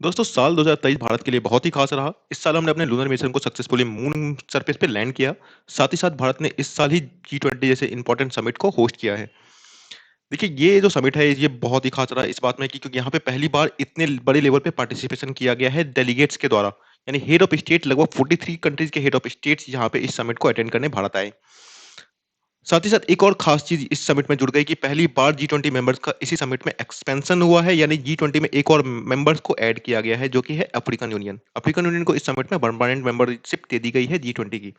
दोस्तों साल 2023 भारत के लिए बहुत ही खास रहा। इस साल हमने अपने लूनर मिशन को सक्सेसफुली मून सरफेस पे लैंड किया। साथ ही साथ भारत ने इस साल ही G20 जैसे इंपॉर्टेंट समिट को होस्ट किया है। देखिए ये जो समिट है ये बहुत ही खास रहा इस बात में कि क्योंकि यहाँ पे पहली बार इतने बड़े लेवल पे पार्टिसिपेशन किया गया है डेलीगेट्स के द्वारा। यानी हेड ऑफ स्टेट लगभग 43 कंट्रीज के हेड ऑफ स्टेट्स यहाँ पे इस समिट को अटेंड करने भारत आए। साथ ही साथ एक और खास चीज इस समिट में जुड़ गई कि पहली बार G20 मेंबर्स का इसी समिट में एक्सपेंशन हुआ है। यानी G20 में एक और मेंबर्स को ऐड किया गया है जो कि है अफ्रीकन यूनियन। अफ्रीकन यूनियन को इस समिट में परमानेंट मेंबरशिप दे दी गई है G20 की।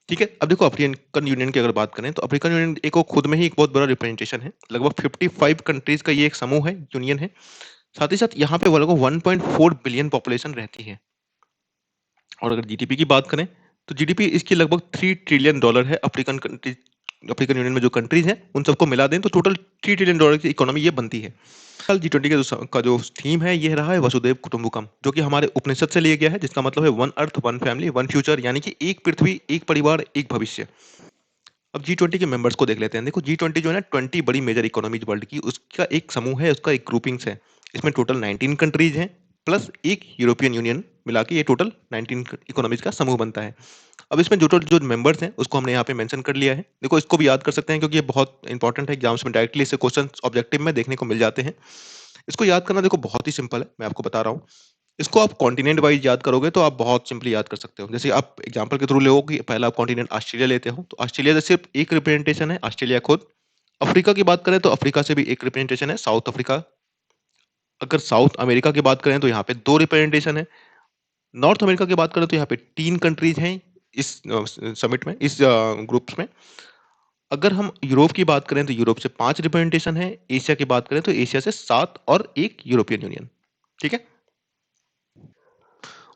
ठीक है, अब देखो अफ्रीकन यूनियन की अगर बात करें तो अफ्रीकन यूनियन एक वो खुद में ही एक बहुत बड़ा रिप्रेजेंटेशन है। लगभग 55 कंट्रीज का ये एक समूह है, यूनियन है। साथ ही साथ यहाँ पे वो लगभग 1.4 बिलियन पॉपुलेशन रहती है। और अगर जीडीपी की बात करें तो जीडीपी इसकी लगभग $3 ट्रिलियन है। अफ्रीकन यूनियन में जो कंट्रीज हैं उन सबको मिला दें तो टोटल $3 ट्रिलियन की इकोनॉमी ये बनती है। साल G20 का जो थीम है ये रहा है वसुधैव कुटुंबकम, जो कि हमारे उपनिषद से लिया गया है, जिसका मतलब है one earth one family one future, यानी कि एक पृथ्वी एक परिवार एक भविष्य। अब G20 के मेंबर्स को देख लेते हैं। देखो G20 जो है ना 20 बड़ी मेजर इकोनॉमीज वर्ल्ड की उसका एक समूह है, उसका एक ग्रुपिंग्स है। इसमें टोटल 19 कंट्रीज हैं प्लस एक यूरोपियन यूनियन, मिला के ये टोटल 19 इकोनॉमीज का समूह बनता है। अब इसमें जो टोटल जो मेंबर्स हैं उसको हमने यहाँ पे मेंशन कर लिया है। देखो इसको भी याद कर सकते हैं क्योंकि ये बहुत इंपॉर्टेंट है, एग्जाम्स में डायरेक्टली इससे क्वेश्चन ऑब्जेक्टिव में देखने को मिल जाते हैं। इसको याद करना देखो बहुत ही सिंपल है, मैं आपको बता रहा हूँ। इसको आप कॉन्टिनेंट वाइज याद करोगे तो आप बहुत सिंपली याद कर सकते हो। जैसे आप एग्जांपल के थ्रू ले कि पहला आप कॉन्टिनेंट ऑस्ट्रेलिया लेते हो तो ऑस्ट्रेलिया से सिर्फ एक रिप्रेजेंटेशन है, ऑस्ट्रेलिया खुद। अफ्रीका की बात करें तो अफ्रीका से भी एक रिप्रेजेंटेशन है, साउथ अफ्रीका। अगर साउथ अमेरिका की बात करें तो यहाँ पे दो रिप्रेजेंटेशन है। नॉर्थ अमेरिका की बात करें तो यहाँ पे तीन कंट्रीज हैं इस समिट में, इस ग्रुप्स में। अगर हम यूरोप की बात करें तो यूरोप से पांच रिप्रेजेंटेशन है। एशिया की बात करें तो एशिया से सात और एक यूरोपियन यूनियन। ठीक है,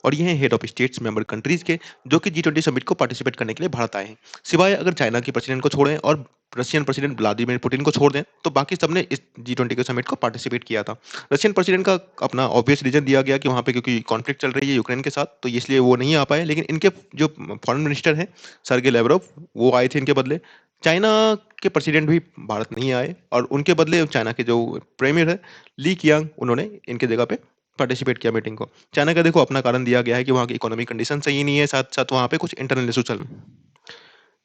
और ये हैं head of states member countries के, जो कि G20 समिट को पार्टिसिपेट करने के लिए भारत आए हैं। सिवाय अगर चाइना के प्रेसिडेंट को छोड़ें और रशियन प्रेसिडेंट व्लादिमीर पुतिन को छोड़ दें तो बाकी सबने इस G20 के समिट को पार्टिसिपेट किया था। रशियन प्रेसिडेंट का अपना ऑब्वियस रीजन दिया गया कि वहाँ पे क्योंकि कॉन्फ्लिक्ट चल रही है यूक्रेन के साथ, तो इसलिए वो नहीं आ पाए। लेकिन इनके जो फॉरेन मिनिस्टर हैं सर्गे लेवरोव, वो आए थे इनके बदले। चाइना के प्रेसिडेंट भी भारत नहीं आए और उनके बदले चाइना के जो प्रेमियर है ली कियांग, उन्होंने इनके जगह पे पार्टिसिपेट किया मीटिंग को। चाइना का देखो अपना कारण दिया गया है कि वहाँ की इकोनॉमिक कंडीशन सही नहीं है, साथ साथ वहाँ पे कुछ इंटरनल इशू चल।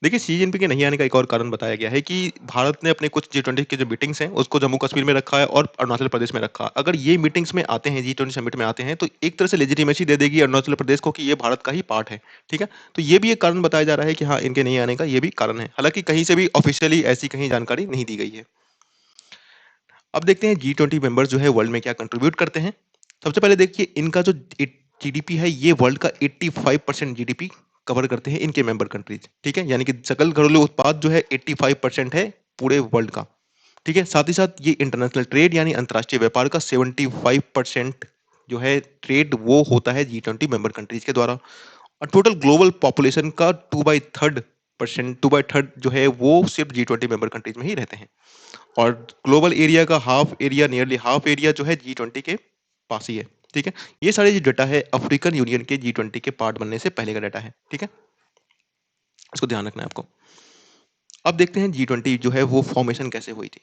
देखिए सी जिनपिंग के नहीं आने का एक और कारण बताया गया है कि भारत ने अपने कुछ G20 के जो मीटिंग्स हैं उसको जम्मू कश्मीर में रखा है और अरुणाचल प्रदेश में रखा। अगर ये मीटिंग्स में आते हैं, G20 समिट में आते हैं, तो एक तरह से लेजिटिमेसी दे देगी अरुणाचल प्रदेश को कि ये भारत का ही पार्ट है। ठीक है, तो ये भी एक कारण बताया जा रहा है कि हाँ इनके नहीं आने का ये भी कारण है। हालांकि कहीं से भी ऑफिशियली ऐसी कहीं जानकारी नहीं दी गई है। अब देखते हैं G20 मेंबर्स जो है वर्ल्ड में क्या कंट्रीब्यूट करते हैं। सबसे पहले देखिए इनका जो जीडीपी है ये वर्ल्ड का 85% जीडीपी कवर करते हैं इनके मेंबर कंट्रीज। ठीक है, यानी कि सकल घरेलू उत्पाद जो है 85% है पूरे वर्ल्ड का। ठीक है, साथ ही साथ ये इंटरनेशनल ट्रेड यानी अंतर्राष्ट्रीय व्यापार का 75% जो है ट्रेड वो होता है G20 मेंबर कंट्रीज के द्वारा। और टोटल ग्लोबल पॉपुलेशन का 2/3 जो है वो सिर्फ G20 मेंबर कंट्रीज में ही रहते हैं। और ग्लोबल एरिया का half area, nearly half area जो है G20 के पास ही है। ठीक है, ये सारे जो डाटा है अफ्रीकन यूनियन के G20 के पार्ट बनने से पहले का डाटा है। ठीक है, इसको ध्यान रखना है आपको। अब देखते हैं G20 जो है वो फॉर्मेशन कैसे हुई थी।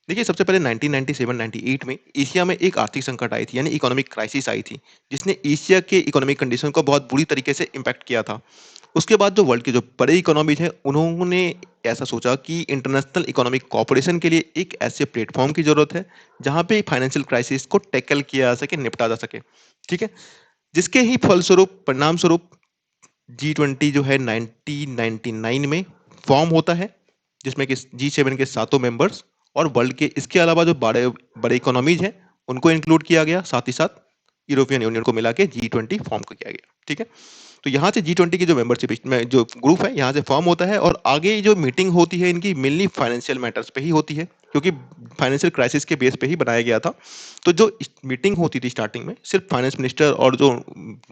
देखिए सबसे पहले 1997-98 में एशिया में एक आर्थिक संकट आई थी, यानी इकोनॉमिक क्राइसिस आई थी, जिसने एशिया के इकोनॉमिक कंडीशन को बहुत बुरी तरीके से इम्पैक्ट किया था। उसके बाद जो वर्ल्ड के जो बड़े इकोनॉमीज हैं उन्होंने ऐसा सोचा कि इंटरनेशनल इकोनॉमिक कोऑपरेशन के लिए एक ऐसे प्लेटफॉर्म की जरूरत है जहां पे फाइनेंशियल क्राइसिस को टैकल किया जा सके, निपटा जा सके। ठीक है, जिसके ही फलस्वरूप परिणाम स्वरूप G20 जो है 1999 में फॉर्म होता है, जिसमें कि G7 के सातों मेंबर्स और वर्ल्ड के इसके अलावा जो बड़े बड़े इकोनॉमीज हैं उनको इंक्लूड किया गया, साथ ही साथ यूरोपियन यूनियन को मिला के G20 फॉर्म किया गया। ठीक है, तो यहाँ से G20 की जो मेंबरशिप में जो ग्रुप है यहाँ से फॉर्म होता है और आगे जो मीटिंग होती है इनकी मेनली फाइनेंशियल मैटर्स पे ही होती है, क्योंकि फाइनेंशियल क्राइसिस के बेस पे ही बनाया गया था। तो जो मीटिंग होती थी स्टार्टिंग में सिर्फ फाइनेंस मिनिस्टर और जो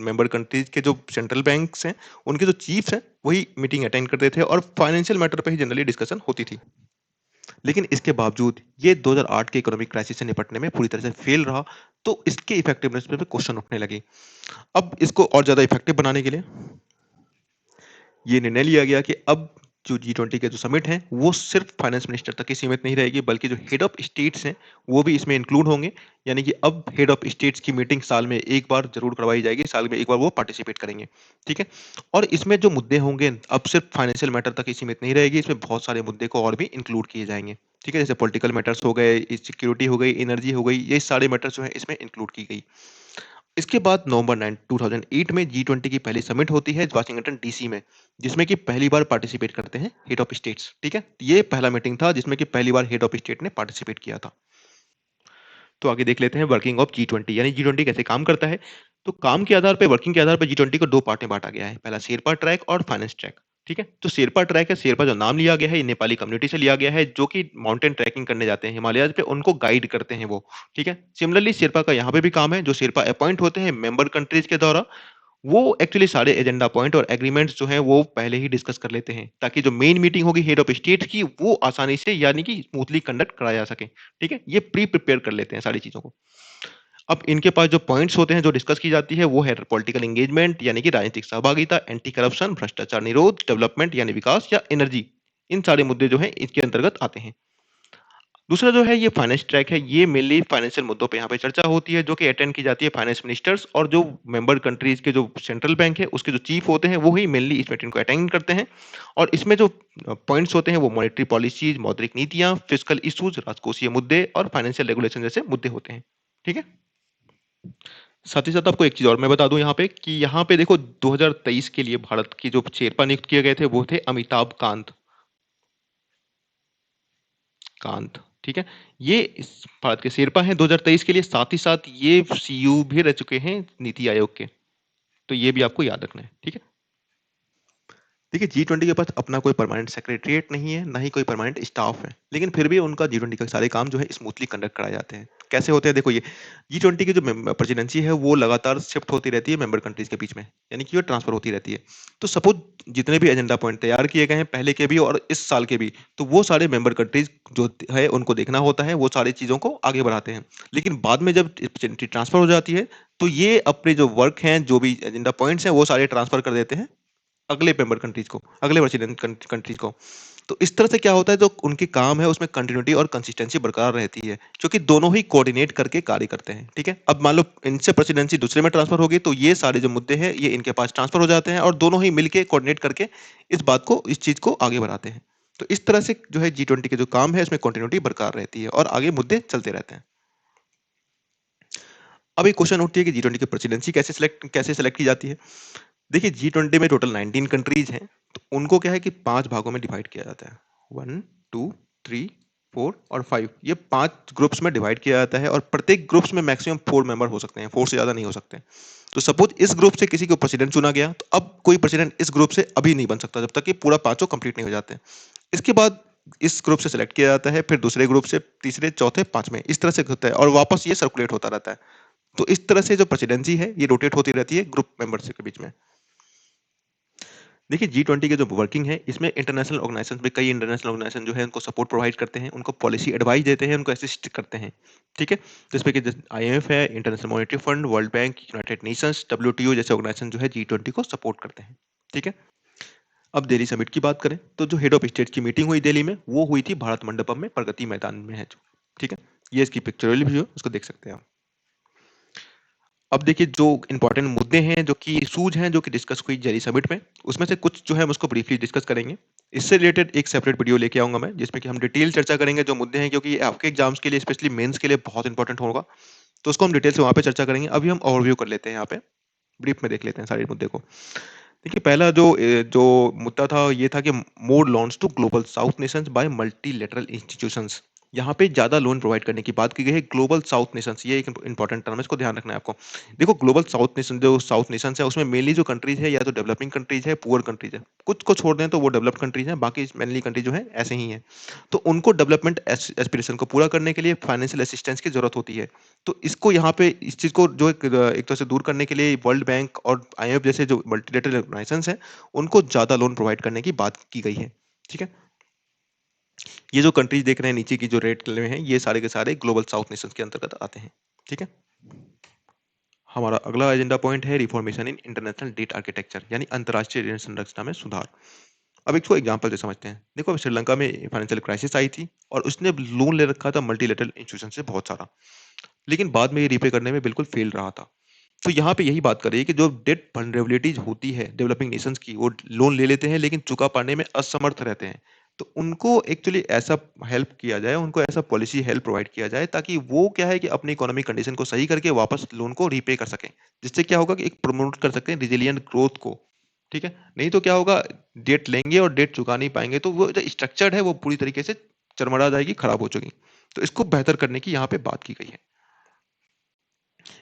मेंबर कंट्रीज के जो सेंट्रल बैंक्स हैं उनके जो चीफ्स हैं वही मीटिंग अटेंड करते थे और फाइनेंशियल मैटर पे ही जनरली डिस्कशन होती थी। लेकिन इसके बावजूद ये 2008 के इकोनॉमिक क्राइसिस से निपटने में पूरी तरह से फेल रहा, तो इसके इफेक्टिवनेस पे क्वेश्चन उठने लगे। अब इसको और ज्यादा इफेक्टिव बनाने के लिए ये निर्णय लिया गया कि अब जो G20 के जो समिट हैं, वो सिर्फ फाइनेंस मिनिस्टर तक ही सीमित नहीं रहेगी, बल्कि जो हेड ऑफ स्टेट्स हैं, वो भी इसमें इंक्लूड होंगे। यानी कि अब हेड ऑफ स्टेट्स की मीटिंग साल में 1 बार ज़रूर करवाई जाएगी, साल में 1 बार वो पार्टिसिपेट करेंगे, ठीक है? और इसमें जो मुद्दे होंगे, अब सिर्फ फाइनेंशियल मैटर तक ही सीमित नहीं रहेगी, इसमें बहुत सारे मुद्दे को और भी इंक्लूड किए जाएँगे, ठीक है? जैसे पॉलिटिकल मैटर्स हो गए, सिक्योरिटी हो गई, एनर्जी हो गई, ये सारे मैटर्स जो हैं, इसमें इंक्लूड की गई। इसके बाद नवंबर 9 2008 में G20 की पहली समिट होती है वाशिंगटन डीसी में, जिसमें कि पहली बार पार्टिसिपेट करते हैं हेड ऑफ स्टेट्स, ठीक है? ये पहला मीटिंग था जिसमें कि पहली बार हेड ऑफ स्टेट ने पार्टिसिपेट किया था। तो आगे देख लेते हैं वर्किंग ऑफ G20 यानी G20 कैसे काम करता है। तो काम के आधार पे वर्किंग के आधार पे G20 को 2 पार्ट में बाँटा गया है। पहला शेरपा ट्रैक और फाइनेंस ट्रैक, ठीक है? जो शेरपा ट्रैक है, शेरपा जो नाम लिया गया है, ये नेपाली कम्युनिटी से लिया गया है, जो कि माउंटेन ट्रैकिंग करने जाते हैं हिमालयाज़ पे, उनको गाइड करते हैं वो, ठीक है? सिमिलरली शेरपा का यहाँ पे भी काम है, जो शेरपा अपॉइंट होते हैं मेंबर कंट्रीज़ के द्वारा, वो एक्चुअली सारे एजेंडा पॉइंट और एग्रीमेंट्स जो हैं वो पहले ही डिस्कस कर लेते हैं, ताकि जो मेन मीटिंग होगी हेड ऑफ स्टेट की, वो आसानी से यानी कि स्मूथली कंडक्ट कराया जा सके, ठीक है? ये प्रिपेयर कर लेते हैं सारी चीज़ों को। अब इनके पास जो पॉइंट्स होते हैं, जो डिस्कस की जाती है, वो है पॉलिटिकल एंगेजमेंट यानी कि राजनीतिक सहभागिता, एंटी करप्शन, भ्रष्टाचार निरोध, डेवलपमेंट यानी विकास या एनर्जी। इन सारे मुद्दे जो हैं इसके अंतर्गत आते हैं। दूसरा जो है ये फाइनेंस ट्रैक है, ये मेनली फाइनेंशियल मुद्दों पे यहाँ पे चर्चा होती है, जो कि अटेंड की जाती है फाइनेंस मिनिस्टर्स और जो मेंबर कंट्रीज के जो सेंट्रल बैंक है, उसके जो चीफ होते हैं, वो ही मेनली इस मीटिंग को अटेंड करते हैं। और इसमें जो पॉइंट्स होते हैं, वो मॉनेटरी पॉलिसीज, मौद्रिक नीतियां, फिस्कल इश्यूज, राजकोषीय मुद्दे और फाइनेंशियल रेगुलेशन जैसे मुद्दे होते हैं, ठीक है? साथ ही साथ आपको एक चीज और मैं बता दूं यहाँ पे कि यहाँ पे देखो 2023 के लिए भारत की जो शेरपा नियुक्त किए गए थे, वो थे अमिताभ कांत। कांत, ठीक है? ये इस भारत के शेरपा हैं 2023 के लिए, साथ ही साथ ये सीईओ भी रह चुके हैं नीति आयोग के। तो ये भी आपको याद रखना है, ठीक है? देखिए G20 के पास अपना कोई परमानेंट सेक्रेटरीट नहीं है, ना ही कोई परमानेंट स्टाफ है, लेकिन फिर भी उनका G20 के सारे काम जो है स्मूथली कंडक्ट कराए जाते हैं। कैसे होते हैं देखो, ये G20 की जो प्रेसिडेंसी है वो लगातार शिफ्ट होती रहती है मेंबर कंट्रीज के बीच में, यानी कि वो ट्रांसफर होती रहती है। तो सपोज जितने भी एजेंडा पॉइंट तैयार किए गए हैं पहले के भी और इस साल के भी, तो वो सारे मेंबर कंट्रीज जो है उनको देखना होता है, वो सारी चीजों को आगे बढ़ाते हैं। लेकिन बाद में जब ट्रांसफर हो जाती है, तो ये अपने जो वर्क हैं, जो भी एजेंडा पॉइंट्स हैं, वो सारे ट्रांसफर कर देते हैं अगले मेंबर कंट्रीज को, अगले प्रेसिडेंट कंट्रीज को। तो इस तरह से क्या होता है, जो उनके काम है उसमें कंटिन्यूटी और कंसिस्टेंसी बरकरार रहती है, क्योंकि दोनों ही कोऑर्डिनेट करके कार्य करते हैं, ठीक है? अब मान लो इनसे प्रेसिडेंसी दूसरे में ट्रांसफर होगी, तो ये सारे जो मुद्दे हैं ये इनके पास ट्रांसफर हो जाते हैं और दोनों ही मिलके कोऑर्डिनेट करके इस चीज को आगे बढ़ाते हैं। तो इस तरह से जो है G20 के जो काम है उसमें कंटिन्यूटी बरकरार रहती है और आगे मुद्दे चलते रहते हैं। अब एक क्वेश्चन उठती है कि G20 की प्रेसिडेंसी कैसे सेलेक्ट की जाती है। देखिए G20 में टोटल 19 कंट्रीज हैं, तो उनको क्या है कि 5 भागों में डिवाइड किया जाता है। 1, 2, 3, 4 और 5, ये 5 ग्रुप्स में डिवाइड किया जाता है और प्रत्येक ग्रुप्स में मैक्सिमम 4 मेंबर हो सकते हैं, 4 से ज्यादा नहीं हो सकते। तो सपोज इस ग्रुप से किसी को प्रेसिडेंट चुना गया, तो अब कोई प्रेसिडेंट इस ग्रुप से अभी नहीं बन सकता जब तक कि पूरा पांचों कंप्लीट नहीं हो जाते। इसके बाद इस ग्रुप से सिलेक्ट किया जाता है, फिर दूसरे ग्रुप से, तीसरे, चौथे, पांचवें, इस तरह से होता है और वापस ये सर्कुलेट होता रहता है। तो इस तरह से जो प्रेसिडेंसी है ये रोटेट होती रहती है ग्रुप मेंबर्स के बीच में। देखिए G20 की जो वर्किंग है, इसमें इंटरनेशनल ऑर्गेनाइजेशन में कई इंटरनेशनल ऑर्गेनाइजेशन जो है उनको सपोर्ट प्रोवाइड करते हैं, उनको पॉलिसी एडवाइस देते हैं, उनको असिस्ट करते हैं, ठीक है? जिसमें कि IMF है, international monetary fund, world bank, United Nations, WTO जैसे ऑर्गेनाइजेशन जो है G20 को सपोर्ट करते हैं, ठीक है? अब दिल्ली समिट की बात करें, तो जो हेड ऑफ स्टेट की मीटिंग हुई दिल्ली में, वो हुई थी भारत मंडपम में, प्रगति मैदान में है जो, ठीक है? ये इसकी पिक्चरल भी है, उसको देख सकते हैं आप। अब देखिए जो इंपॉर्टेंट मुद्दे हैं, जो की इश्यूज हैं, जो कि डिस्कस हुई दिल्ली समिट में, उसमें से कुछ जो है हम उसको ब्रीफली डिस्कस करेंगे। इससे रिलेटेड एक सेपरेट वीडियो लेके आऊंगा मैं, जिसमें कि हम डिटेल चर्चा करेंगे जो मुद्दे हैं, क्योंकि ये आपके एग्जाम्स के लिए, स्पेशली मेंस के लिए बहुत इंपॉर्टेंट होगा। तो उसको हम डिटेल से वहां पे चर्चा करेंगे। अभी हम ओवरव्यू कर लेते हैं, यहाँ पे ब्रीफ में देख लेते हैं सारे मुद्दे को। देखिए पहला जो मुद्दा था ये था कि more loans to global south nations by multilateral institutions. यहाँ पे ज्यादा लोन प्रोवाइड करने की बात की गई है ग्लोबल साउथ नेशंस, ये एक इंपॉर्टेंट टर्म है, इसको ध्यान रखना है आपको। देखो ग्लोबल साउथ नेशन, जो साउथ नेशंस है उसमें मेनली जो कंट्रीज है या तो डेवलपिंग कंट्रीज है, पुअर कंट्रीज है, कुछ को छोड़ दें तो वो डेवलप्ड कंट्रीज हैं, बाकी मेनली कंट्री जो है ऐसे ही है। तो उनको डेवलपमेंट एस्पिरेशन को पूरा करने के लिए फाइनेंशियल असिस्टेंस की जरूरत होती है। तो इसको यहाँ पे इस चीज को जो एक तरह से दूर करने के लिए वर्ल्ड बैंक और IMF जैसे जो मल्टीलेटरल ऑर्गेनाइजेशंस हैं, उनको ज्यादा लोन प्रोवाइड करने की बात की गई है, ठीक है? ये जो कंट्रीज देख रहे हैं नीचे की जो रेड कलर में है, ये सारे के सारे ग्लोबल साउथ नेशंस के अंतर्गत आते हैं, ठीक है? हमारा अगला एजेंडा पॉइंट है reformation in international debt architecture, यानी अंतरराष्ट्रीय ऋण संरचना में सुधार। अब इसको एग्जांपल से समझते हैं। देखो, श्रीलंका में फाइनेंशियल क्राइसिस आई थी और उसने लोन ले रखा था मल्टीलेटरल इंस्टीट्यूशन से बहुत सारा, लेकिन बाद में ये रीपे करने में बिल्कुल फेल रहा था। तो यहाँ पे यही बात कर रही है कि जो डेट वल्नरेबिलिटीज होती है डेवलपिंग नेशंस की, वो लोन ले लेते हैं लेकिन चुका पाने में असमर्थ रहते हैं। तो उनको एक्चुअली ऐसा हेल्प किया जाए, उनको ऐसा पॉलिसी हेल्प प्रोवाइड किया जाए ताकि वो क्या है कि अपनी इकोनॉमिक कंडीशन को सही करके वापस लोन को रीपे कर सकें। जिससे क्या होगा कि एक प्रमोट कर सकते हैं रिजिलियंट ग्रोथ को। ठीक है, नहीं तो क्या होगा, डेट लेंगे और डेट चुका नहीं पाएंगे तो वो जो स्ट्रक्चर्ड है वो पूरी तरीके से चरमरा जाएगी, खराब हो चुकी। तो इसको बेहतर करने की यहाँ पे बात की गई है।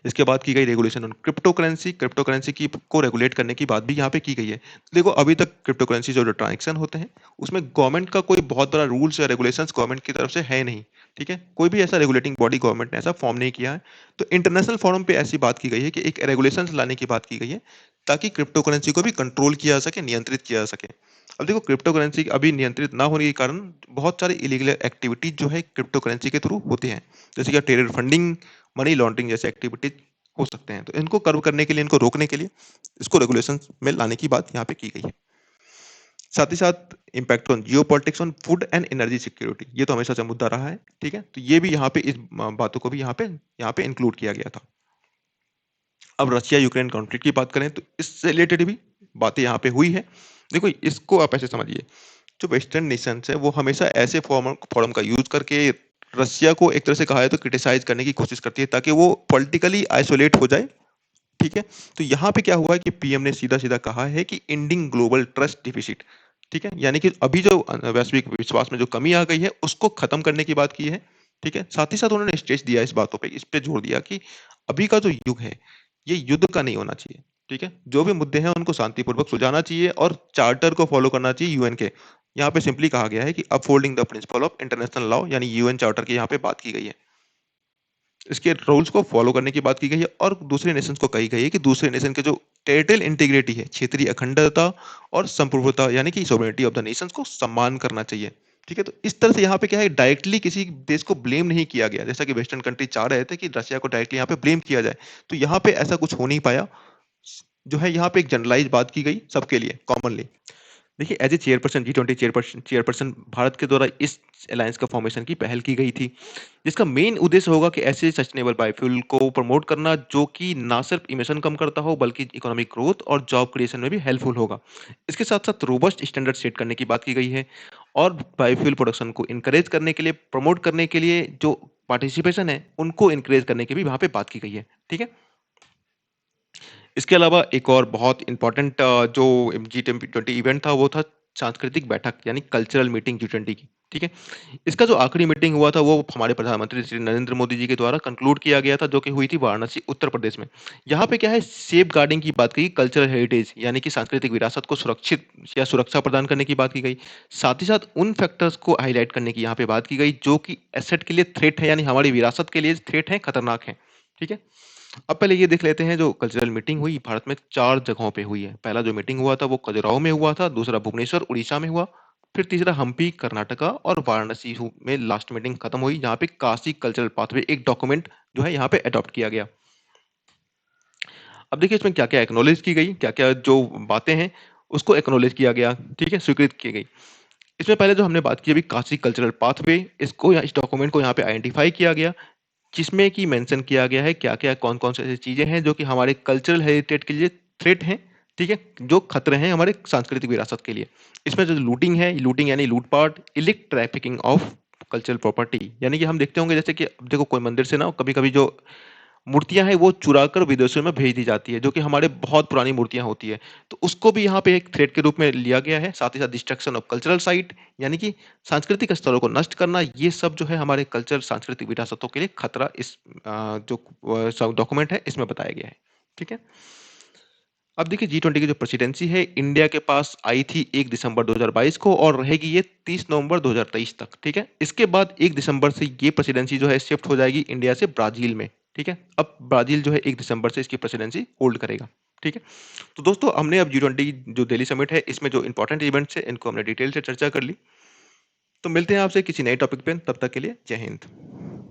इसके बाद की गई regulation on crypto currency. Crypto currency की को रेगुलेट करने की बात भी यहाँ पे की गई है। देखो, अभी तक क्रिप्टो करेंसी जो ट्रांजेक्शन होते हैं उसमें गवर्नमेंट का कोई बहुत बड़ा रूल्स या रेगुलेशंस गवर्नमेंट की तरफ से है नहीं। ठीक है, कोई भी ऐसा रेगुलेटिंग बॉडी गवर्नमेंट ने ऐसा फॉर्म नहीं किया है। तो इंटरनेशनल फोरम पे ऐसी बात की गई है कि एक रेगुलेशन लाने की बात की गई है ताकि क्रिप्टो करेंसी को भी कंट्रोल किया जा सके, नियंत्रित किया जा सके। अब देखो, क्रिप्टो करेंसी अभी नियंत्रित ना होने के कारण बहुत सारी इलीगल एक्टिविटीज जो है क्रिप्टो करेंसी के थ्रू होती हैं, जैसे कि टेरर फंडिंग, मनी लॉन्ड्रिंग जैसे एक्टिविटीज हो सकते हैं। तो इनको कर्व करने के लिए, इनको रोकने के लिए इसको रेगुलेशन में लाने की बात यहाँ पे की गई है। साथ ही साथ impact on Jio politics on food and energy security, ये तो हमेशा से मुद्दा रहा है। ठीक है, तो ये भी यहाँ पे इस बातों को भी यहाँ पे इंक्लूड किया गया था। अब रशिया यूक्रेन कॉन्फ्लिक्ट की बात करें तो इससे रिलेटेड भी बातें यहाँ पे हुई है। देखो, इसको आप ऐसे समझिए, जो वेस्टर्न नेशंस है वो हमेशा ऐसे फॉरम का यूज करके रसिया को एक तरह से कहा है तो क्रिटिसाइज करने की कोशिश करती है ताकि वो पॉलिटिकली आइसोलेट हो जाए। ठीक है, तो यहाँ पे क्या हुआ है कि पीएम ने सीधा सीधा कहा है कि एंडिंग ग्लोबल ट्रस्ट डिफिसिट। ठीक है, यानी कि अभी जो वैश्विक विश्वास में जो कमी आ गई है उसको खत्म करने की बात की है। ठीक है, साथ ही साथ उन्होंने स्ट्रेस दिया इस बातों पे, इस पे जोर दिया कि अभी का जो युग है ये युद्ध का नहीं होना चाहिए। ठीक है, जो भी मुद्दे हैं उनको शांतिपूर्वक सुलझाना चाहिए और चार्टर को फॉलो करना चाहिए यूएन के। यहाँ पे सिंपली कहा गया है कि upholding the principle of international law, यानी यूएन चार्टर की यहाँ पे बात की गई है। इसके रूल्स को फॉलो करने की बात की गई है और दूसरे नेशंस को कही गई है कि दूसरे नेशन के जो टेरिटोरियल इंटीग्रिटी है, क्षेत्रीय अखंडता और संप्रभुता यानी कि सोवरेनिटी ऑफ द नेशंस को सम्मान करना चाहिए। ठीक है, तो इस तरह से यहाँ पे क्या है, डायरेक्टली किसी देश को ब्लेम नहीं किया गया, जैसा कि वेस्टर्न कंट्री चाह रहे थे कि रशिया को डायरेक्टली यहाँ पे ब्लेम किया जाए। तो यहाँ पे ऐसा कुछ हो नहीं पाया। जो है यहाँ पे एक जनरलाइज बात की गई सबके लिए कॉमनली। देखिए, as a chairperson, G20 chairperson chairperson Bharat के द्वारा इस अलायंस का फॉर्मेशन की पहल की गई थी, जिसका मेन उद्देश्य होगा कि ऐसे सस्टेनेबल बायोफ्यूल को प्रमोट करना जो कि ना सिर्फ इमिशन कम करता हो बल्कि इकोनॉमिक ग्रोथ और जॉब क्रिएशन में भी हेल्पफुल होगा। इसके साथ साथ रोबस्ट स्टैंडर्ड सेट करने की बात की गई है और बायोफ्यूल प्रोडक्शन को इनकरेज करने के लिए, प्रमोट करने के लिए जो पार्टिसिपेशन है उनको इनकरेज करने की भी वहां पे बात की गई है। ठीक है, इसके अलावा एक और बहुत इंपॉर्टेंट जो G20 इवेंट था वो था सांस्कृतिक बैठक, यानी कल्चरल मीटिंग G20 की। ठीक है, इसका जो आखिरी मीटिंग हुआ था वो हमारे प्रधानमंत्री श्री नरेंद्र मोदी जी के द्वारा कंक्लूड किया गया था, जो कि हुई थी वाराणसी, उत्तर प्रदेश में। यहाँ पे क्या है, सेफ गार्डिंग की बात की, कल्चरल हेरिटेज यानी कि सांस्कृतिक विरासत को सुरक्षित या सुरक्षा प्रदान करने की बात की गई। साथ ही साथ उन फैक्टर्स को हाईलाइट करने की यहाँ पे बात की गई जो कि एसेट के लिए थ्रेट है, यानी हमारी विरासत के लिए थ्रेट है, खतरनाक है। ठीक है, अब पहले ये देख लेते हैं, जो कल्चरल मीटिंग हुई भारत में 4 जगहों पे हुई है। पहला जो मीटिंग हुआ था वो खजुराहो में हुआ था, दूसरा भुवनेश्वर उड़ीसा में हुआ, फिर तीसरा हम्पी कर्नाटका और वाराणसी में लास्ट मीटिंग खत्म हुई, जहाँ पे काशी कल्चरल पाथवे एक डॉक्यूमेंट जो है यहाँ पे अडॉप्ट किया गया। अब देखिए इसमें क्या-क्या एक्नॉलेज की गई, क्या-क्या जो बातें हैं उसको एक्नॉलेज किया गया। ठीक है, स्वीकृत की गई। इसमें पहले जो हमने बात की अभी काशी कल्चरल पाथवे, इसको या इस डॉक्यूमेंट को यहाँ पे आइडेंटिफाई किया गया, जिसमें कि मेंशन किया गया है क्या-क्या, कौन-कौन से ऐसी चीजें हैं जो कि हमारे कल्चरल हेरिटेज के लिए थ्रेट हैं। ठीक है, जो खतरे हैं हमारे सांस्कृतिक विरासत के लिए। इसमें जो लूटिंग है, लूटिंग यानी लूटपाट, iliac trafficking of cultural property, यानी कि हम देखते होंगे जैसे कि अब देखो कोई मंदिर से ना कभी-कभी जो मूर्तियां हैं वो चुराकर विदेशों में भेज दी जाती है, जो कि हमारे बहुत पुरानी मूर्तियां होती है। तो उसको भी यहाँ पे एक थ्रेट के रूप में लिया गया है। साथ ही साथ डिस्ट्रक्शन ऑफ कल्चरल साइट, यानी कि सांस्कृतिक स्थलों को नष्ट करना, ये सब जो है हमारे कल्चर सांस्कृतिक विरासतों के लिए खतरा इस जो डॉक्यूमेंट है इसमें बताया गया है। ठीक है, अब देखिए G20 की जो प्रेसिडेंसी है इंडिया के पास आई थी 1 दिसंबर 2022 को और रहेगी ये 30 नवंबर 2023 तक। ठीक है, इसके बाद 1 दिसंबर से ये प्रेसिडेंसी जो है शिफ्ट हो जाएगी इंडिया से ब्राजील में। ठीक है, अब ब्राजील जो है 1 दिसंबर से इसकी प्रेसिडेंसी होल्ड करेगा। ठीक है, तो दोस्तों हमने अब G20 जो दिल्ली समिट है इसमें जो इंपॉर्टेंट इवेंट्स है इनको हमने डिटेल से चर्चा कर ली। तो मिलते हैं आपसे किसी नए टॉपिक पे, तब तक के लिए जय हिंद।